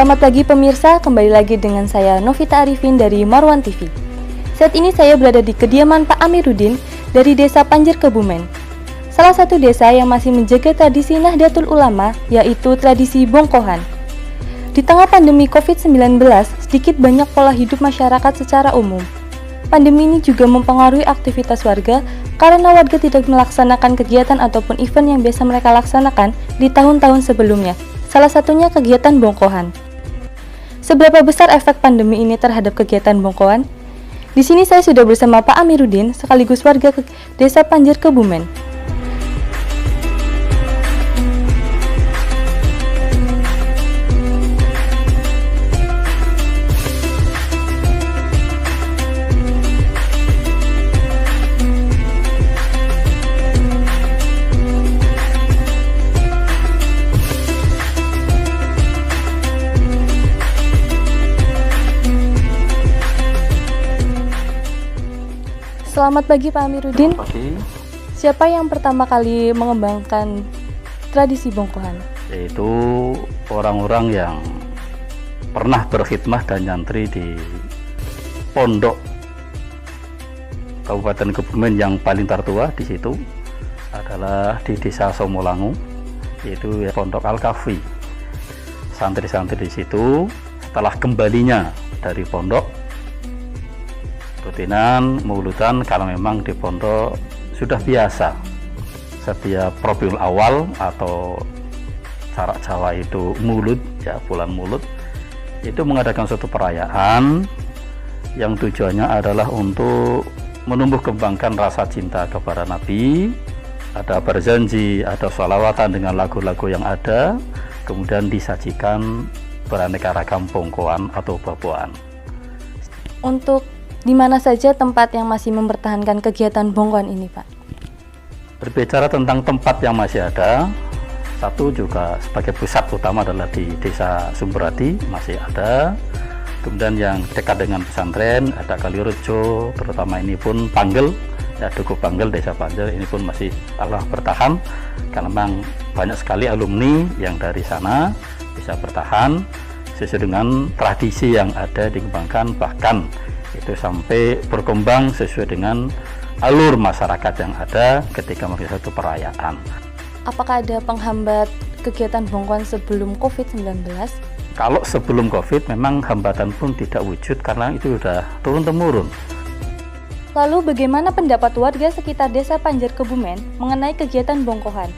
Selamat pagi pemirsa, kembali lagi dengan saya Novita Arifin dari Marwan TV. Saat ini saya berada di kediaman Pak Amiruddin dari Desa Panjer Kebumen. Salah satu desa yang masih menjaga tradisi Nahdlatul Ulama, yaitu tradisi bongkohan. Di tengah pandemi COVID-19, sedikit banyak pola hidup masyarakat secara umum. Pandemi ini juga mempengaruhi aktivitas warga karena warga tidak melaksanakan kegiatan ataupun event yang biasa mereka laksanakan di tahun-tahun sebelumnya. Salah satunya kegiatan bongkohan. Seberapa besar efek pandemi ini terhadap kegiatan bongkohan? Di sini saya sudah bersama Pak Amiruddin sekaligus warga Desa Panjer Kebumen. Selamat pagi Pak Amiruddin. Selamat pagi. Siapa yang pertama kali mengembangkan tradisi bongkohan? Yaitu orang-orang yang pernah berkhidmah dan nyantri di pondok Kabupaten Kebumen yang paling tertua di situ adalah di Desa Somolangu, yaitu Pondok Al-Kafi. Santri-santri di situ setelah kembalinya dari pondok rutinan mauludan, kalau memang di pondok sudah biasa setiap Rabiul Awal atau cara Jawa itu Mulud, ya bulan Mulud, itu mengadakan suatu perayaan yang tujuannya adalah untuk menumbuh kembangkan rasa cinta kepada Nabi. Ada berjanji, ada sholawatan dengan lagu-lagu yang ada, kemudian disajikan beraneka ragam bongkohan atau baboan. Untuk di mana saja tempat yang masih mempertahankan kegiatan bongkohan ini, Pak? Berbicara tentang tempat yang masih ada, satu juga sebagai pusat utama adalah di Desa Sumberadi masih ada. Kemudian yang dekat dengan pesantren ada Kalirejo, terutama ini pun Panggel, ya Dukuh Panggel, Desa Panjer ini pun masih Allah bertahan karena memang banyak sekali alumni yang dari sana bisa bertahan sesuai dengan tradisi yang ada dikembangkan, bahkan itu sampai berkembang sesuai dengan alur masyarakat yang ada ketika melakukan satu perayaan. Apakah ada penghambat kegiatan bongkohan sebelum COVID-19? Kalau sebelum COVID memang hambatan pun tidak wujud karena itu sudah turun-temurun. Lalu bagaimana pendapat warga sekitar Desa Panjer Kebumen mengenai kegiatan bongkohan?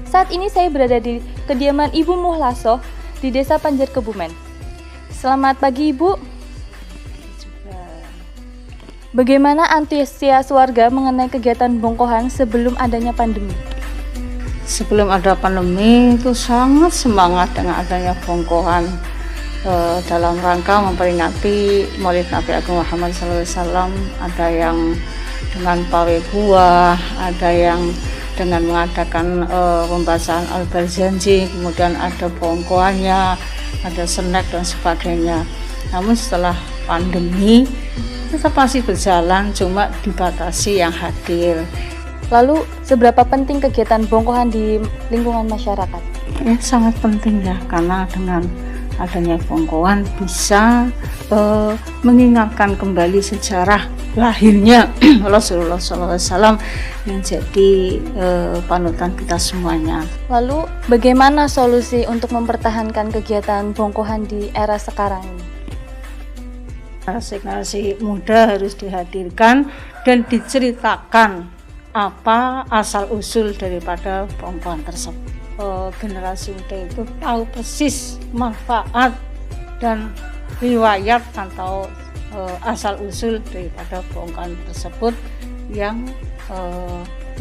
Saat ini saya berada di kediaman Ibu Muhlasoh di Desa Panjer Kebumen. Selamat pagi Ibu. Bagaimana antusias warga mengenai kegiatan bongkohan sebelum adanya pandemi? Sebelum ada pandemi itu sangat semangat dengan adanya bongkohan dalam rangka memperingati Maulid Nabi Agung Muhammad SAW. Ada yang dengan pawai buah, ada yang dengan mengadakan pembacaan Al-Barzanji, kemudian ada bongkohannya, ada snack dan sebagainya. Namun setelah pandemi tetap masih berjalan, cuma dibatasi yang hadir. Lalu, seberapa penting kegiatan bongkohan di lingkungan masyarakat? Ya, sangat penting ya, karena dengan adanya bongkohan bisa mengingatkan kembali sejarah lahirnya Rasulullah SAW yang jadi panutan kita semuanya. Lalu, bagaimana solusi untuk mempertahankan kegiatan bongkohan di era sekarang ini? Generasi muda harus dihadirkan dan diceritakan apa asal usul daripada bongkohan tersebut. Generasi muda itu tahu persis manfaat dan riwayat atau asal usul daripada bongkohan tersebut yang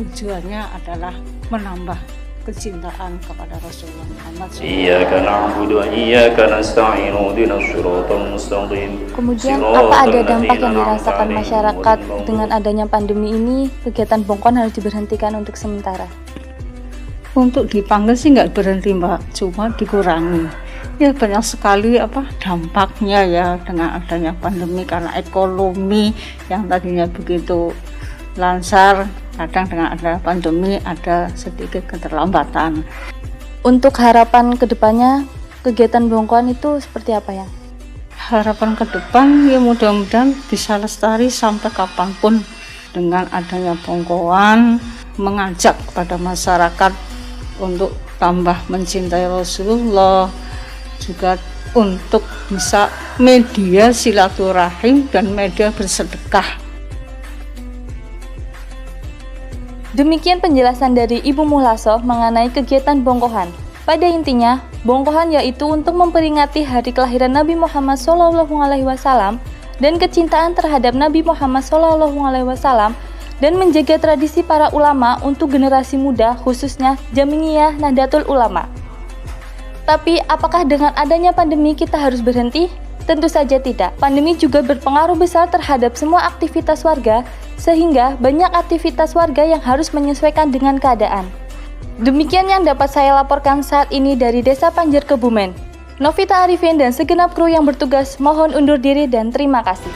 tujuannya adalah menambah kecintaan kepada Rasulullah Muhammad SAW. Iyyaka na'budu wa iyyaka nasta'in ihdinas siratal mustaqim. Kemudian apa ada dampak yang dirasakan masyarakat dengan adanya pandemi ini? Kegiatan bongkohan harus diberhentikan untuk sementara. Untuk dipanggil sih nggak berhenti Mbak, cuma dikurangi. Ya banyak sekali dampaknya ya dengan adanya pandemi, karena ekonomi yang tadinya begitu lancar, kadang dengan ada pandemi ada sedikit keterlambatan. Untuk harapan kedepannya, kegiatan bongkohan itu seperti apa ya? Harapan ke depan ya mudah-mudahan bisa lestari sampai kapanpun dengan adanya bongkohan, mengajak kepada masyarakat untuk tambah mencintai Rasulullah, juga untuk bisa media silaturahim dan media bersedekah. Demikian penjelasan dari Ibu Muhlaso mengenai kegiatan bongkohan. Pada intinya, bongkohan yaitu untuk memperingati hari kelahiran Nabi Muhammad SAW dan kecintaan terhadap Nabi Muhammad SAW dan menjaga tradisi para ulama untuk generasi muda, khususnya Jamiyah Nahdlatul Ulama. Tapi apakah dengan adanya pandemi kita harus berhenti? Tentu saja tidak. Pandemi juga berpengaruh besar terhadap semua aktivitas warga, sehingga banyak aktivitas warga yang harus menyesuaikan dengan keadaan. Demikian yang dapat saya laporkan saat ini dari Desa Panjer Kebumen. Novita Arifin dan segenap kru yang bertugas mohon undur diri dan terima kasih.